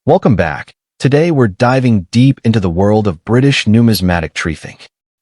Welcome back. Today we're diving deep into the world of British numismatic treating.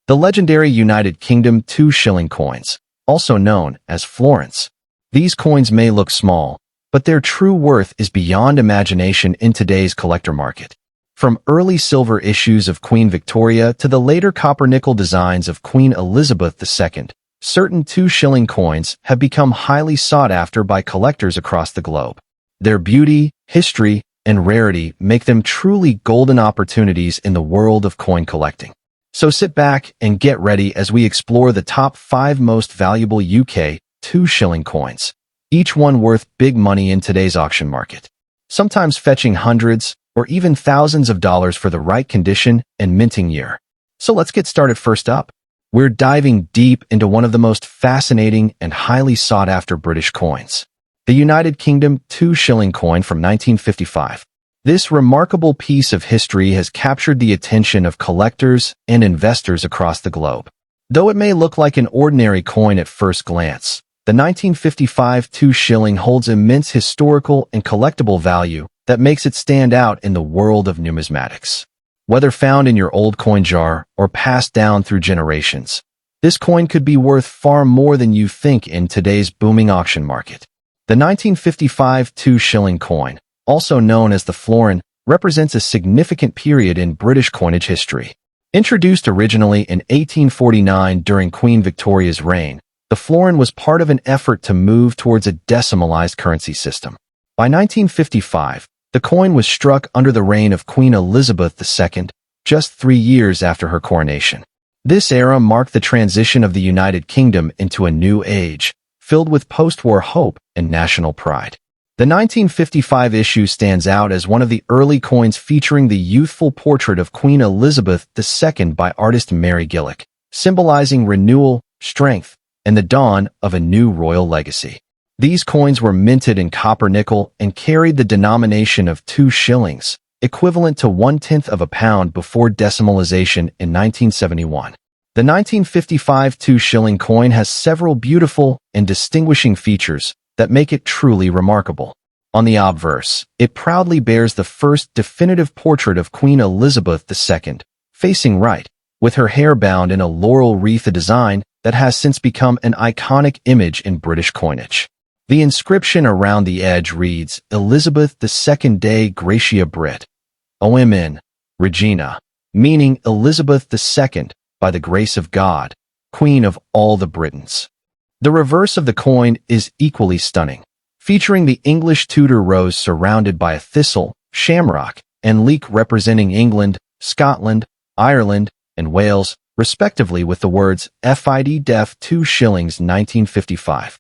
The legendary United Kingdom 2 shilling coins, also known as florins. These coins may look small, but their true worth is beyond imagination in today's collector market. From early silver issues of Queen Victoria to the later copper-nickel designs of Queen Elizabeth II, certain 2 shilling coins have become highly sought after by collectors across the globe. Their beauty, history, and rarity make them truly golden opportunities in the world of coin collecting. So sit back and get ready as we explore the top 5 most valuable UK 2 shilling coins, each one worth big money in today's auction market, sometimes fetching hundreds or even thousands of dollars for the right condition and minting year. So let's get started. First up, we're diving deep into one of the most fascinating and highly sought-after British coins, the United Kingdom 2 shilling coin from 1955. This remarkable piece of history has captured the attention of collectors and investors across the globe. Though it may look like an ordinary coin at first glance, the 1955 2 shilling holds immense historical and collectible value that makes it stand out in the world of numismatics. Whether found in your old coin jar or passed down through generations, this coin could be worth far more than you think in today's booming auction market. The 1955 2 shilling coin, also known as the florin, represents a significant period in British coinage history. Introduced originally in 1849 during Queen Victoria's reign, the florin was part of an effort to move towards a decimalized currency system. By 1955, the coin was struck under the reign of Queen Elizabeth II, just 3 years after her coronation. This era marked the transition of the United Kingdom into a new age, filled with post-war hope and national pride. The 1955 issue stands out as one of the early coins featuring the youthful portrait of Queen Elizabeth II by artist Mary Gillick, symbolizing renewal, strength, and the dawn of a new royal legacy. These coins were minted in copper-nickel and carried the denomination of 2 shillings, equivalent to 1/10 of a pound before decimalization in 1971. The 1955 2 shilling coin has several beautiful and distinguishing features that make it truly remarkable. On the obverse, it proudly bears the first definitive portrait of Queen Elizabeth II, facing right, with her hair bound in a laurel wreath, a design that has since become an iconic image in British coinage. The inscription around the edge reads, Elizabeth II de Gratia Brit, OMN, Regina, meaning Elizabeth II, by the grace of God, Queen of all the Britons. The reverse of the coin is equally stunning, featuring the English Tudor rose surrounded by a thistle, shamrock, and leek representing England, Scotland, Ireland, and Wales, respectively, with the words FID Def 2 shillings 1955.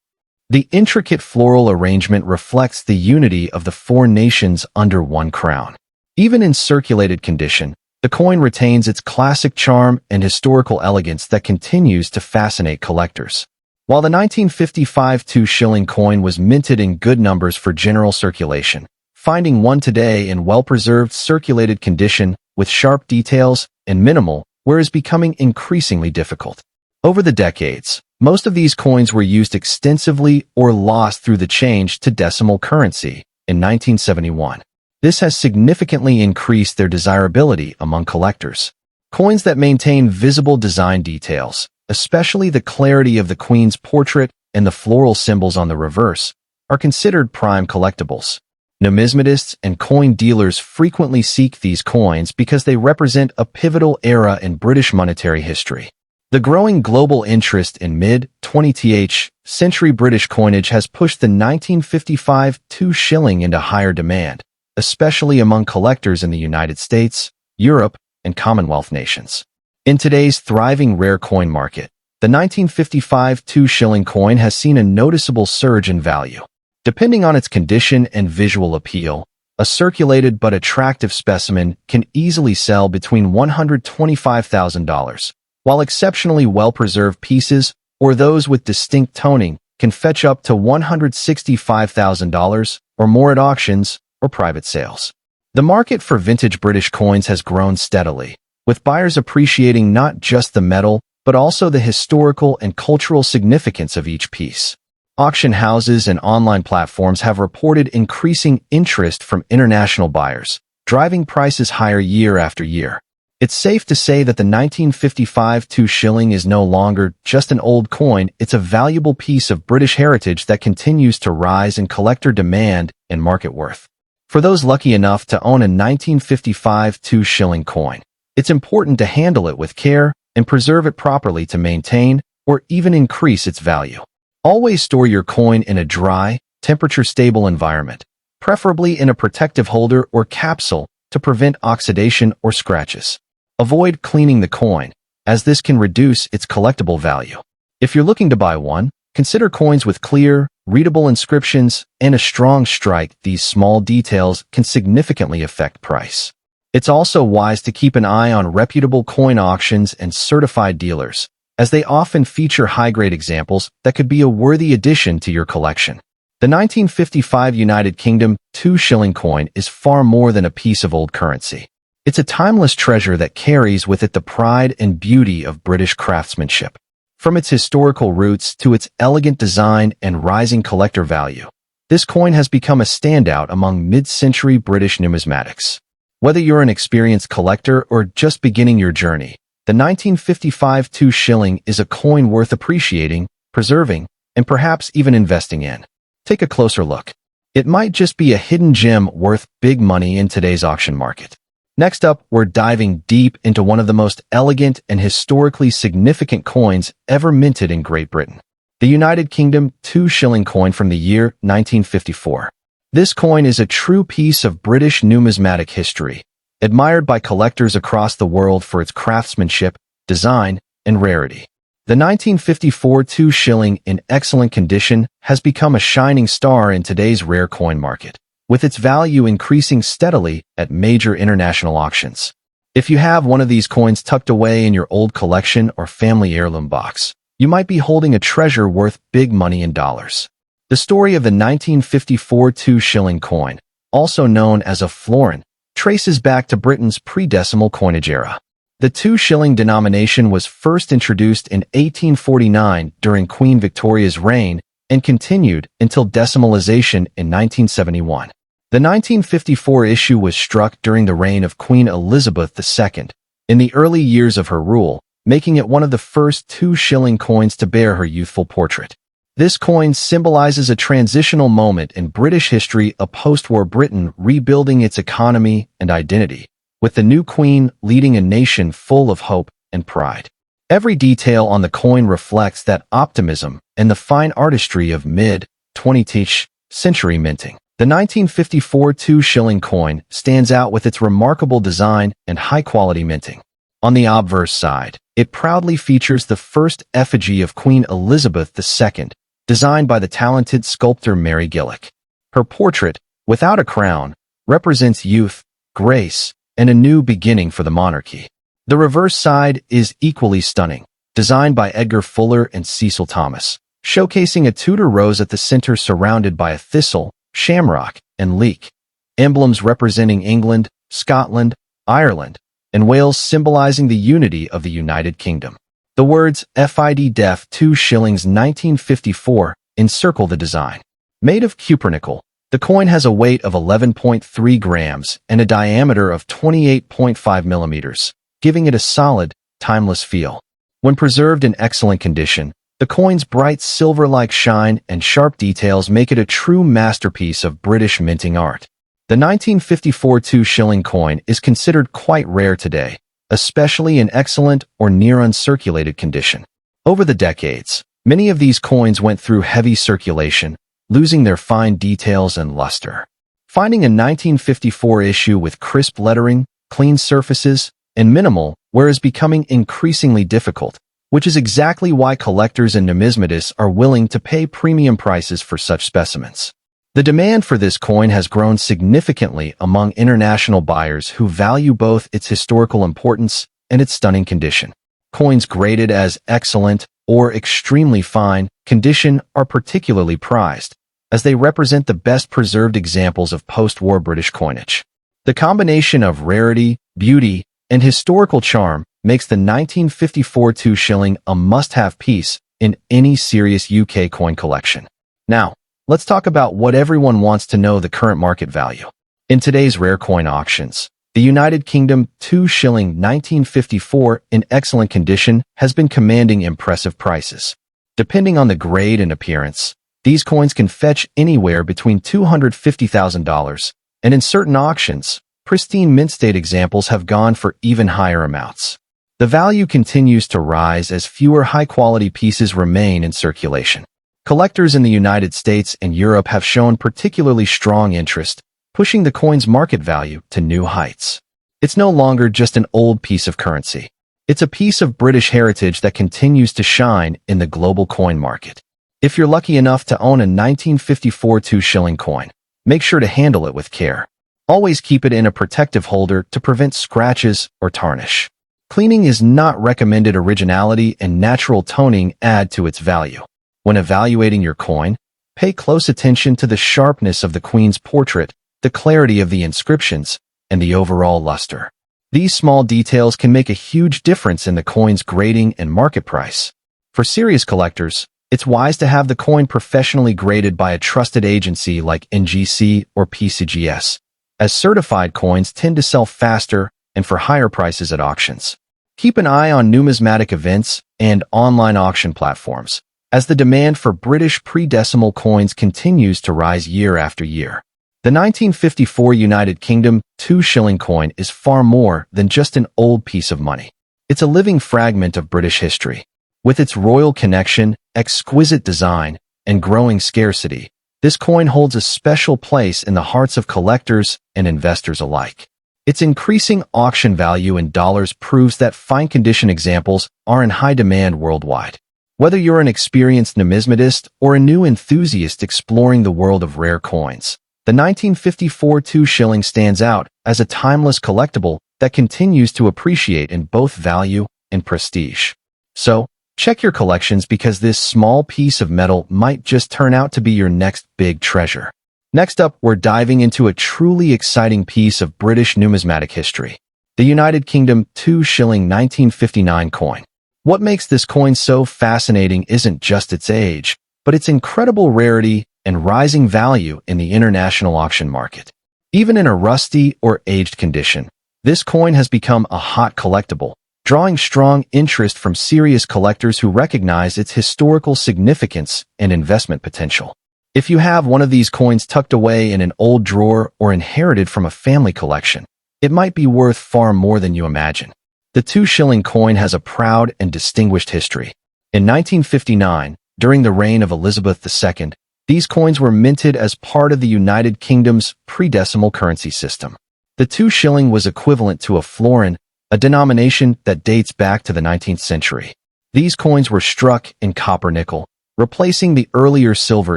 The intricate floral arrangement reflects the unity of the 4 nations under one crown. Even in circulated condition, the coin retains its classic charm and historical elegance that continues to fascinate collectors. While the 1955 2 shilling coin was minted in good numbers for general circulation, finding one today in well-preserved circulated condition with sharp details and minimal wear is becoming increasingly difficult. Over the decades, most of these coins were used extensively or lost through the change to decimal currency in 1971. This has significantly increased their desirability among collectors. Coins that maintain visible design details, especially the clarity of the Queen's portrait and the floral symbols on the reverse, are considered prime collectibles. Numismatists and coin dealers frequently seek these coins because they represent a pivotal era in British monetary history. The growing global interest in mid-20th century British coinage has pushed the 1955 2 shilling into higher demand, especially among collectors in the United States, Europe, and Commonwealth nations. In today's thriving rare coin market, the 1955 2 shilling coin has seen a noticeable surge in value. Depending on its condition and visual appeal, a circulated but attractive specimen can easily sell between $125,000, while exceptionally well-preserved pieces, or those with distinct toning, can fetch up to $165,000 or more at auctions or private sales. The market for vintage British coins has grown steadily, with buyers appreciating not just the metal, but also the historical and cultural significance of each piece. Auction houses and online platforms have reported increasing interest from international buyers, driving prices higher year after year. It's safe to say that the 1955 2 shilling is no longer just an old coin, it's a valuable piece of British heritage that continues to rise in collector demand and market worth. For those lucky enough to own a 1955 2 shilling coin, it's important to handle it with care and preserve it properly to maintain or even increase its value. Always store your coin in a dry, temperature-stable environment, preferably in a protective holder or capsule to prevent oxidation or scratches. Avoid cleaning the coin, as this can reduce its collectible value. If you're looking to buy one, consider coins with clear, readable inscriptions and a strong strike. These small details can significantly affect price. It's also wise to keep an eye on reputable coin auctions and certified dealers, as they often feature high-grade examples that could be a worthy addition to your collection. The 1955 United Kingdom 2 shilling coin is far more than a piece of old currency. It's a timeless treasure that carries with it the pride and beauty of British craftsmanship. From its historical roots to its elegant design and rising collector value, this coin has become a standout among mid-century British numismatics. Whether you're an experienced collector or just beginning your journey, the 1955 2 shilling is a coin worth appreciating, preserving, and perhaps even investing in. Take a closer look. It might just be a hidden gem worth big money in today's auction market. Next up, we're diving deep into one of the most elegant and historically significant coins ever minted in Great Britain. The United Kingdom 2 shilling coin from the year 1954. This coin is a true piece of British numismatic history, admired by collectors across the world for its craftsmanship, design, and rarity. The 1954 2 shilling in excellent condition has become a shining star in today's rare coin market, with its value increasing steadily at major international auctions. If you have one of these coins tucked away in your old collection or family heirloom box, you might be holding a treasure worth big money in dollars. The story of the 1954 2 shilling coin, also known as a florin, traces back to Britain's pre-decimal coinage era. The 2 shilling denomination was first introduced in 1849 during Queen Victoria's reign and continued until decimalization in 1971. The 1954 issue was struck during the reign of Queen Elizabeth II, in the early years of her rule, making it one of the first 2 shilling coins to bear her youthful portrait. This coin symbolizes a transitional moment in British history, a post-war Britain rebuilding its economy and identity, with the new queen leading a nation full of hope and pride. Every detail on the coin reflects that optimism and the fine artistry of mid-20th century minting. The 1954 2 shilling coin stands out with its remarkable design and high-quality minting. On the obverse side, it proudly features the first effigy of Queen Elizabeth II, designed by the talented sculptor Mary Gillick. Her portrait, without a crown, represents youth, grace, and a new beginning for the monarchy. The reverse side is equally stunning, designed by Edgar Fuller and Cecil Thomas, showcasing a Tudor rose at the center surrounded by a thistle, shamrock, and leek, emblems representing England, Scotland, Ireland, and Wales symbolizing the unity of the United Kingdom. The words FID Def 2 shillings 1954 encircle the design. Made of cupronickel, the coin has a weight of 11.3 grams and a diameter of 28.5 millimeters, giving it a solid, timeless feel. When preserved in excellent condition, the coin's bright silver-like shine and sharp details make it a true masterpiece of British minting art. The 1954 2 shilling coin is considered quite rare today, especially in excellent or near uncirculated condition. Over the decades, many of these coins went through heavy circulation, losing their fine details and luster. Finding a 1954 issue with crisp lettering, clean surfaces, and minimal wear is becoming increasingly difficult, which is exactly why collectors and numismatists are willing to pay premium prices for such specimens. The demand for this coin has grown significantly among international buyers who value both its historical importance and its stunning condition. Coins graded as excellent or extremely fine condition are particularly prized, as they represent the best preserved examples of post-war British coinage. The combination of rarity, beauty, and historical charm makes the 1954 2 shilling a must-have piece in any serious UK coin collection. Now, let's talk about what everyone wants to know: the current market value. In today's rare coin auctions, the United Kingdom 2 shilling 1954 in excellent condition has been commanding impressive prices. Depending on the grade and appearance, these coins can fetch anywhere between $250,000, and in certain auctions, pristine mint state examples have gone for even higher amounts. The value continues to rise as fewer high-quality pieces remain in circulation. Collectors in the United States and Europe have shown particularly strong interest, pushing the coin's market value to new heights. It's no longer just an old piece of currency. It's a piece of British heritage that continues to shine in the global coin market. If you're lucky enough to own a 1954 2-shilling coin, make sure to handle it with care. Always keep it in a protective holder to prevent scratches or tarnish. Cleaning is not recommended. Originality and natural toning add to its value. When evaluating your coin, pay close attention to the sharpness of the Queen's portrait, the clarity of the inscriptions, and the overall luster. These small details can make a huge difference in the coin's grading and market price. For serious collectors, it's wise to have the coin professionally graded by a trusted agency like NGC or PCGS, as certified coins tend to sell faster and for higher prices at auctions. Keep an eye on numismatic events and online auction platforms, as the demand for British pre-decimal coins continues to rise year after year. The 1954 United Kingdom 2-shilling coin is far more than just an old piece of money. It's a living fragment of British history. With its royal connection, exquisite design, and growing scarcity, this coin holds a special place in the hearts of collectors and investors alike. Its increasing auction value in dollars proves that fine-condition examples are in high demand worldwide. Whether you're an experienced numismatist or a new enthusiast exploring the world of rare coins, the 1954 2-shilling stands out as a timeless collectible that continues to appreciate in both value and prestige. So, check your collections, because this small piece of metal might just turn out to be your next big treasure. Next up, we're diving into a truly exciting piece of British numismatic history, the United Kingdom 2-shilling 1959 coin. What makes this coin so fascinating isn't just its age, but its incredible rarity and rising value in the international auction market. Even in a rusty or aged condition, this coin has become a hot collectible, drawing strong interest from serious collectors who recognize its historical significance and investment potential. If you have one of these coins tucked away in an old drawer or inherited from a family collection, it might be worth far more than you imagine. The 2-shilling coin has a proud and distinguished history. In 1959, during the reign of Elizabeth II, these coins were minted as part of the United Kingdom's pre-decimal currency system. The 2-shilling was equivalent to a florin, a denomination that dates back to the 19th century. These coins were struck in copper-nickel, replacing the earlier silver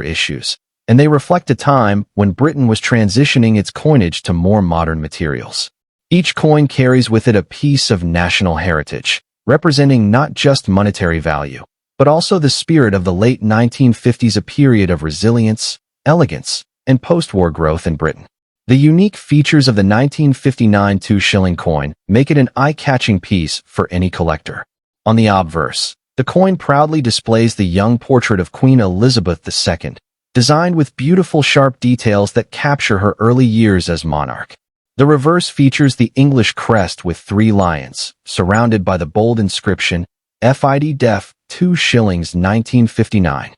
issues, and they reflect a time when Britain was transitioning its coinage to more modern materials. Each coin carries with it a piece of national heritage, representing not just monetary value, but also the spirit of the late 1950s, a period of resilience, elegance, and post-war growth in Britain. The unique features of the 1959 2-shilling coin make it an eye-catching piece for any collector. On the obverse, the coin proudly displays the young portrait of Queen Elizabeth II, designed with beautiful sharp details that capture her early years as monarch. The reverse features the English crest with 3 lions, surrounded by the bold inscription, FID Def 2 shillings 1959.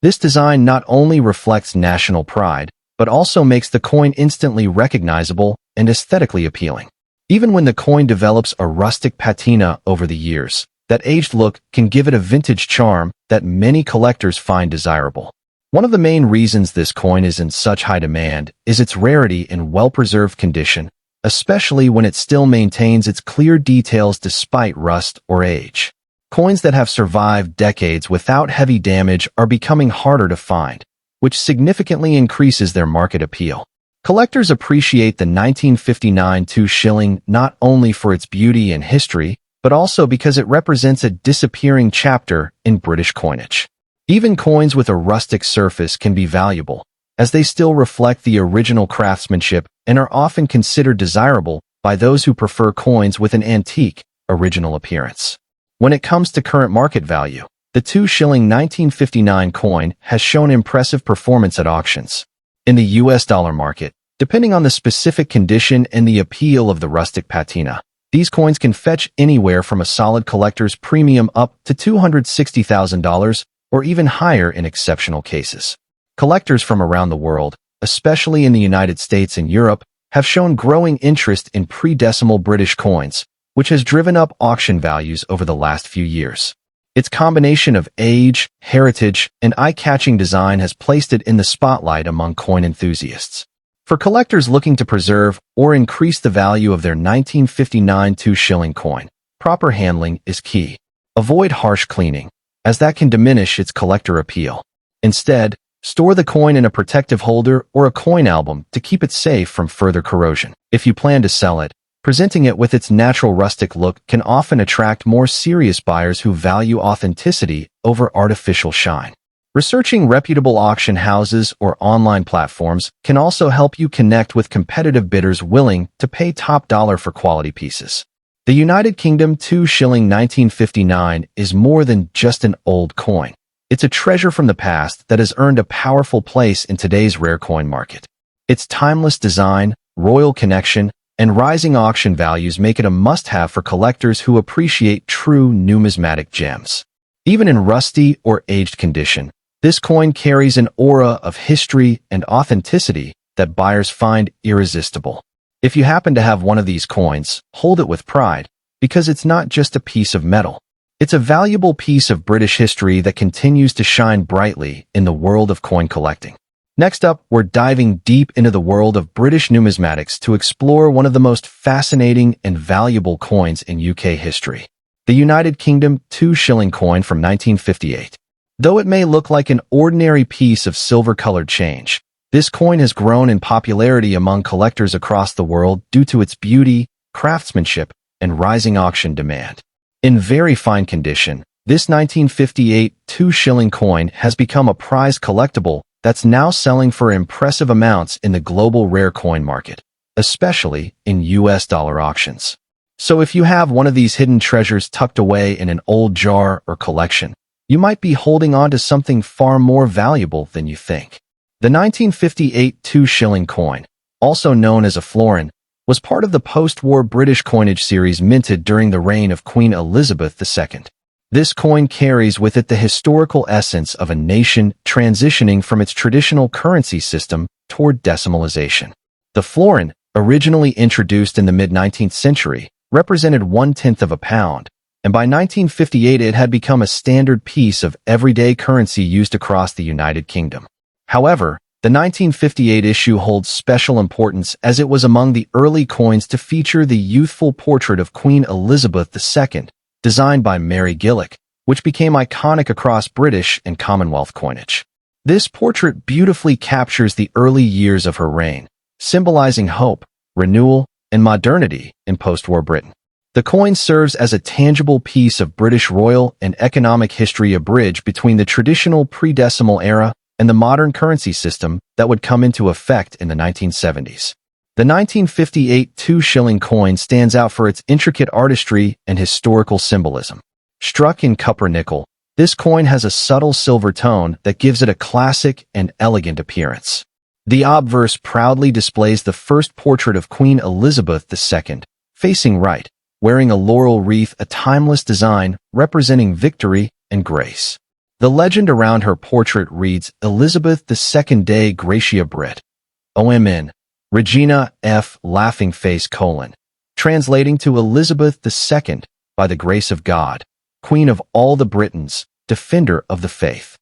This design not only reflects national pride, but also makes the coin instantly recognizable and aesthetically appealing. Even when the coin develops a rustic patina over the years, that aged look can give it a vintage charm that many collectors find desirable. One of the main reasons this coin is in such high demand is its rarity and well-preserved condition, especially when it still maintains its clear details despite rust or age. Coins that have survived decades without heavy damage are becoming harder to find, which significantly increases their market appeal. Collectors appreciate the 1959 2-shilling not only for its beauty and history, but also because it represents a disappearing chapter in British coinage. Even coins with a rustic surface can be valuable, as they still reflect the original craftsmanship and are often considered desirable by those who prefer coins with an antique, original appearance. When it comes to current market value, the 2-shilling 1959 coin has shown impressive performance at auctions. In the US dollar market, Depending on the specific condition and the appeal of the rustic patina, these coins can fetch anywhere from a solid collector's premium up to $260,000 or even higher in exceptional cases. Collectors from around the world, especially in the United States and Europe, have shown growing interest in pre-decimal British coins, which has driven up auction values over the last few years. Its combination of age, heritage, and eye-catching design has placed it in the spotlight among coin enthusiasts. For collectors looking to preserve or increase the value of their 1959 2-shilling coin, proper handling is key. Avoid harsh cleaning, as that can diminish its collector appeal. Instead, store the coin in a protective holder or a coin album to keep it safe from further corrosion. If you plan to sell it, presenting it with its natural rustic look can often attract more serious buyers who value authenticity over artificial shine. Researching reputable auction houses or online platforms can also help you connect with competitive bidders willing to pay top dollar for quality pieces. The United Kingdom 2-shilling 1959 is more than just an old coin. It's a treasure from the past that has earned a powerful place in today's rare coin market. Its timeless design, royal connection, and rising auction values make it a must-have for collectors who appreciate true numismatic gems. Even in rusty or aged condition, this coin carries an aura of history and authenticity that buyers find irresistible. If you happen to have one of these coins, hold it with pride, because it's not just a piece of metal. It's a valuable piece of British history that continues to shine brightly in the world of coin collecting. Next up, we're diving deep into the world of British numismatics to explore one of the most fascinating and valuable coins in UK history, the United Kingdom 2-shilling coin from 1958. Though it may look like an ordinary piece of silver-colored change, this coin has grown in popularity among collectors across the world due to its beauty, craftsmanship, and rising auction demand. In very fine condition, this 1958 2-shilling coin has become a prized collectible that's now selling for impressive amounts in the global rare coin market, especially in US dollar auctions. So if you have one of these hidden treasures tucked away in an old jar or collection, you might be holding on to something far more valuable than you think. The 1958 2-shilling coin, also known as a florin, was part of the post-war British coinage series minted during the reign of Queen Elizabeth II. This coin carries with it the historical essence of a nation transitioning from its traditional currency system toward decimalization. The florin, originally introduced in the mid-19th century, represented 1/10 of a pound, and by 1958 it had become a standard piece of everyday currency used across the United Kingdom. However, the 1958 issue holds special importance as it was among the early coins to feature the youthful portrait of Queen Elizabeth II, designed by Mary Gillick, which became iconic across British and Commonwealth coinage. This portrait beautifully captures the early years of her reign, symbolizing hope, renewal, and modernity in post-war Britain. The coin serves as a tangible piece of British royal and economic history, a bridge between the traditional pre-decimal era and the modern currency system that would come into effect in the 1970s. The 1958 2-shilling coin stands out for its intricate artistry and historical symbolism. Struck in copper nickel, this coin has a subtle silver tone that gives it a classic and elegant appearance. The obverse proudly displays the first portrait of Queen Elizabeth II, facing right, wearing a laurel wreath, a timeless design representing victory and grace. The legend around her portrait reads, Elizabeth II de Gratia Brit. OMN. Regina F. Laughing Face : translating to Elizabeth II, by the grace of God, Queen of all the Britons, defender of the faith.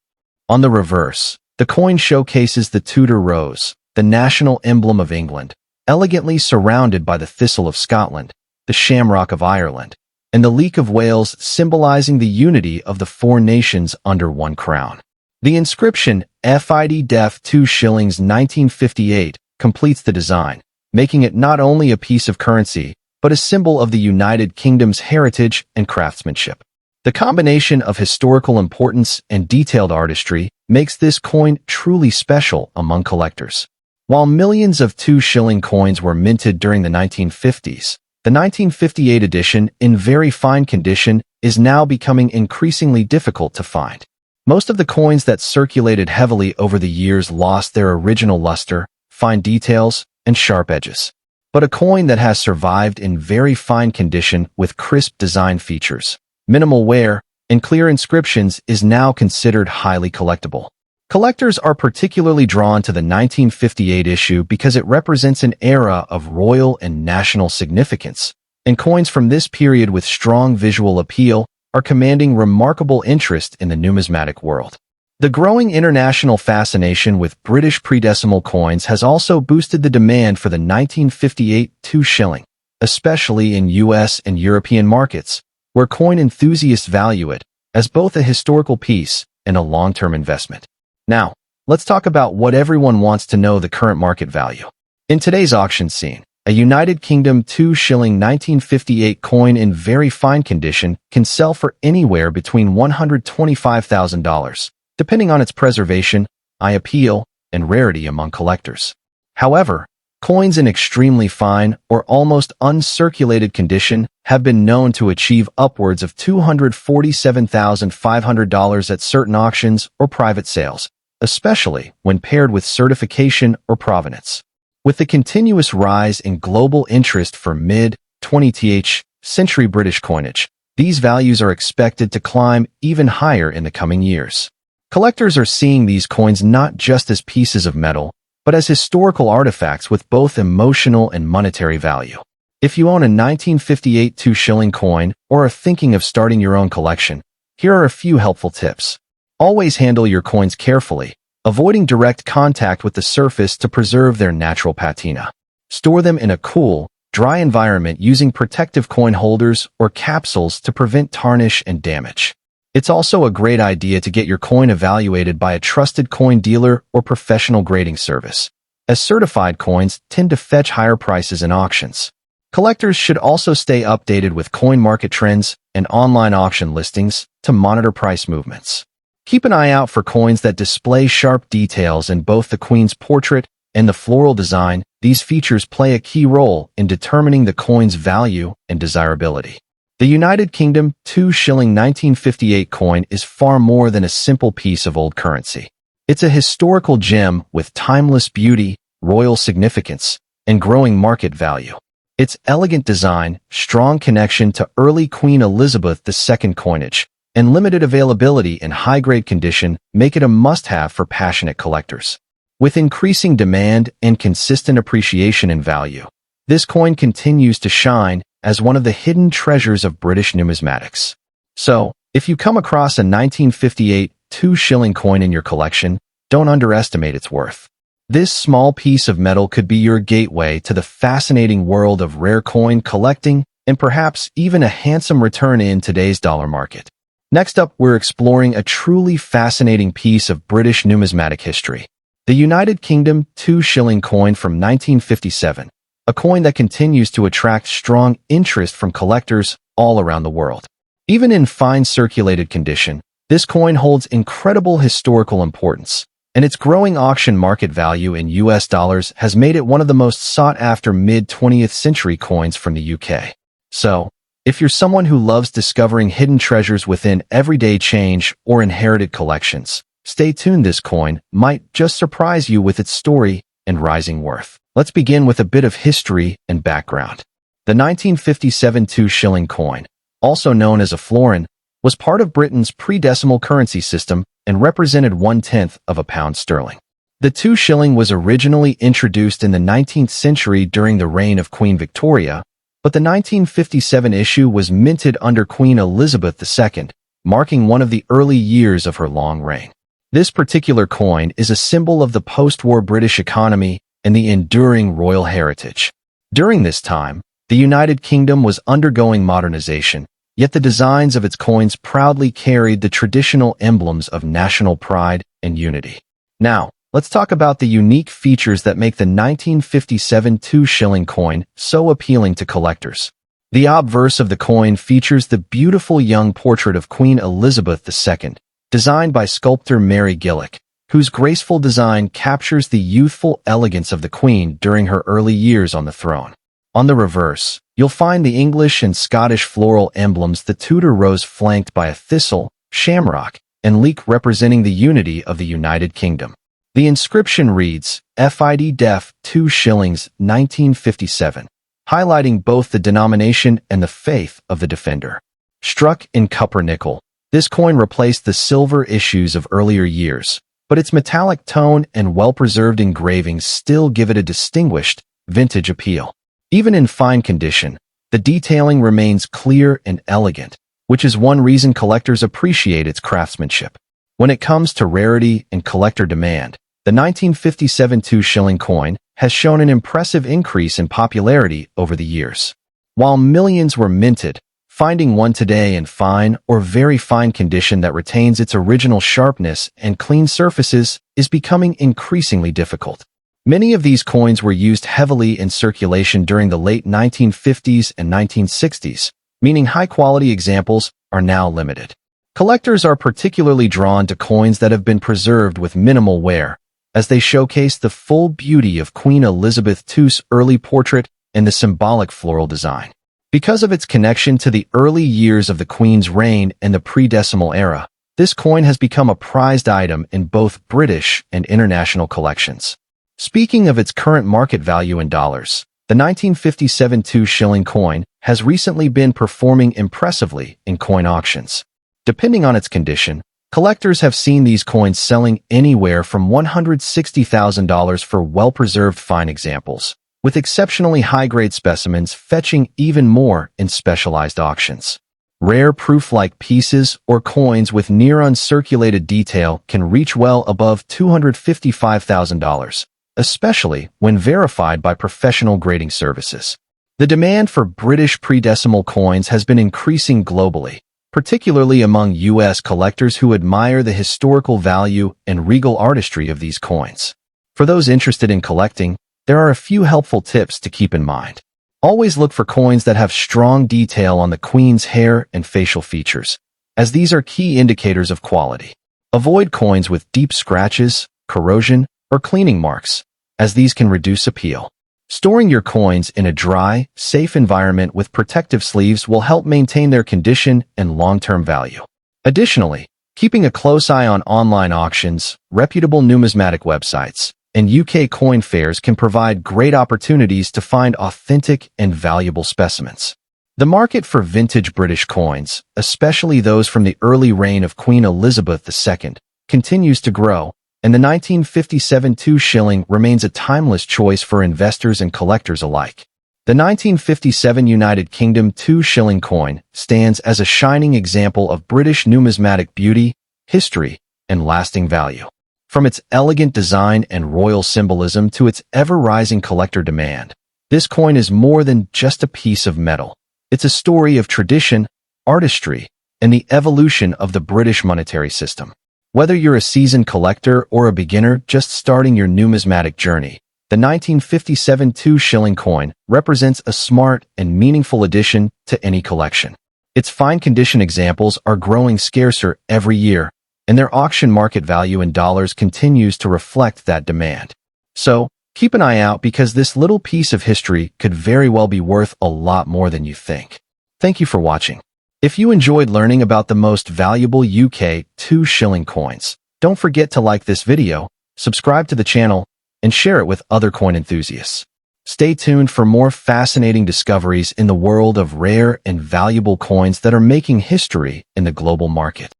On the reverse, the coin showcases the Tudor rose, the national emblem of England, elegantly surrounded by the thistle of Scotland, the shamrock of Ireland, and the leek of Wales, symbolizing the unity of the four nations under one crown. The inscription, FID Def 2 Shillings 1958, completes the design, making it not only a piece of currency, but a symbol of the United Kingdom's heritage and craftsmanship. The combination of historical importance and detailed artistry makes this coin truly special among collectors. While millions of 2-shilling coins were minted during the 1950s, the 1958 edition, in very fine condition, is now becoming increasingly difficult to find. Most of the coins that circulated heavily over the years lost their original luster, fine details, and sharp edges. But a coin that has survived in very fine condition with crisp design features, minimal wear, and clear inscriptions is now considered highly collectible. Collectors are particularly drawn to the 1958 issue because it represents an era of royal and national significance, and coins from this period with strong visual appeal are commanding remarkable interest in the numismatic world. The growing international fascination with British pre-decimal coins has also boosted the demand for the 1958 2 shilling, especially in US and European markets, where coin enthusiasts value it as both a historical piece and a long-term investment. Now, let's talk about what everyone wants to know: the current market value. In today's auction scene, a United Kingdom 2 shilling 1958 coin in very fine condition can sell for anywhere between $125,000, depending on its preservation, eye appeal, and rarity among collectors. However, coins in extremely fine or almost uncirculated condition have been known to achieve upwards of $247,500 at certain auctions or private sales, especially when paired with certification or provenance. With the continuous rise in global interest for mid-20th century British coinage, these values are expected to climb even higher in the coming years. Collectors are seeing these coins not just as pieces of metal, but as historical artifacts with both emotional and monetary value. If you own a 1958 2 shilling coin or are thinking of starting your own collection, here are a few helpful tips. Always handle your coins carefully, avoiding direct contact with the surface to preserve their natural patina. Store them in a cool, dry environment using protective coin holders or capsules to prevent tarnish and damage. It's also a great idea to get your coin evaluated by a trusted coin dealer or professional grading service, as certified coins tend to fetch higher prices in auctions. Collectors should also stay updated with coin market trends and online auction listings to monitor price movements. Keep an eye out for coins that display sharp details in both the Queen's portrait and the floral design. These features play a key role in determining the coin's value and desirability. The United Kingdom 2 shilling 1958 coin is far more than a simple piece of old currency. It's a historical gem with timeless beauty, royal significance, and growing market value. Its elegant design, strong connection to early Queen Elizabeth II coinage, and limited availability in high-grade condition make it a must-have for passionate collectors. With increasing demand and consistent appreciation in value, this coin continues to shine as one of the hidden treasures of British numismatics. So, if you come across a 1958 2 shilling coin in your collection, don't underestimate its worth. This small piece of metal could be your gateway to the fascinating world of rare coin collecting and perhaps even a handsome return in today's dollar market. Next up, we're exploring a truly fascinating piece of British numismatic history: the United Kingdom 2 shilling coin from 1957, a coin that continues to attract strong interest from collectors all around the world. Even in fine circulated condition, this coin holds incredible historical importance, and its growing auction market value in US dollars has made it one of the most sought-after mid-20th century coins from the UK. So, if you're someone who loves discovering hidden treasures within everyday change or inherited collections, stay tuned. This coin might just surprise you with its story and rising worth. Let's begin with a bit of history and background. The 1957 2 shilling coin, also known as a florin, was part of Britain's pre-decimal currency system and represented 1/10 of a pound sterling. The 2 shilling was originally introduced in the 19th century during the reign of Queen Victoria, but the 1957 issue was minted under Queen Elizabeth II, marking one of the early years of her long reign. This particular coin is a symbol of the post-war British economy and the enduring royal heritage. During this time, the United Kingdom was undergoing modernization, yet the designs of its coins proudly carried the traditional emblems of national pride and unity. Now, let's talk about the unique features that make the 1957 2 shilling coin so appealing to collectors. The obverse of the coin features the beautiful young portrait of Queen Elizabeth II, designed by sculptor Mary Gillick, whose graceful design captures the youthful elegance of the Queen during her early years on the throne. On the reverse, you'll find the English and Scottish floral emblems, the Tudor rose flanked by a thistle, shamrock, and leek representing the unity of the United Kingdom. The inscription reads, FID Def 2 Shillings 1957, highlighting both the denomination and the faith of the defender. Struck in copper nickel, this coin replaced the silver issues of earlier years, but its metallic tone and well-preserved engravings still give it a distinguished, vintage appeal. Even in fine condition, the detailing remains clear and elegant, which is one reason collectors appreciate its craftsmanship. When it comes to rarity and collector demand, the 1957 2-shilling coin has shown an impressive increase in popularity over the years. While millions were minted, finding one today in fine or very fine condition that retains its original sharpness and clean surfaces is becoming increasingly difficult. Many of these coins were used heavily in circulation during the late 1950s and 1960s, meaning high-quality examples are now limited. Collectors are particularly drawn to coins that have been preserved with minimal wear, as they showcase the full beauty of Queen Elizabeth II's early portrait and the symbolic floral design. Because of its connection to the early years of the Queen's reign and the pre-decimal era, this coin has become a prized item in both British and international collections. Speaking of its current market value in dollars, the 1957 2-shilling coin has recently been performing impressively in coin auctions. Depending on its condition, collectors have seen these coins selling anywhere from $160,000 for well-preserved fine examples, with exceptionally high-grade specimens fetching even more in specialized auctions. Rare proof-like pieces or coins with near-uncirculated detail can reach well above $255,000, especially when verified by professional grading services. The demand for British pre-decimal coins has been increasing globally, particularly among U.S. collectors who admire the historical value and regal artistry of these coins. For those interested in collecting, there are a few helpful tips to keep in mind. Always look for coins that have strong detail on the Queen's hair and facial features, as these are key indicators of quality. Avoid coins with deep scratches, corrosion, or cleaning marks, as these can reduce appeal. Storing your coins in a dry, safe environment with protective sleeves will help maintain their condition and long-term value. Additionally, keeping a close eye on online auctions, reputable numismatic websites, and UK coin fairs can provide great opportunities to find authentic and valuable specimens. The market for vintage British coins, especially those from the early reign of Queen Elizabeth II, continues to grow, and the 1957 2-shilling remains a timeless choice for investors and collectors alike. The 1957 United Kingdom 2-shilling coin stands as a shining example of British numismatic beauty, history, and lasting value. From its elegant design and royal symbolism to its ever-rising collector demand, this coin is more than just a piece of metal. It's a story of tradition, artistry, and the evolution of the British monetary system. Whether you're a seasoned collector or a beginner just starting your numismatic journey, the 1957 2-shilling coin represents a smart and meaningful addition to any collection. Its fine condition examples are growing scarcer every year, and their auction market value in dollars continues to reflect that demand. So, keep an eye out because this little piece of history could very well be worth a lot more than you think. Thank you for watching. If you enjoyed learning about the most valuable UK 2-shilling coins, don't forget to like this video, subscribe to the channel, and share it with other coin enthusiasts. Stay tuned for more fascinating discoveries in the world of rare and valuable coins that are making history in the global market.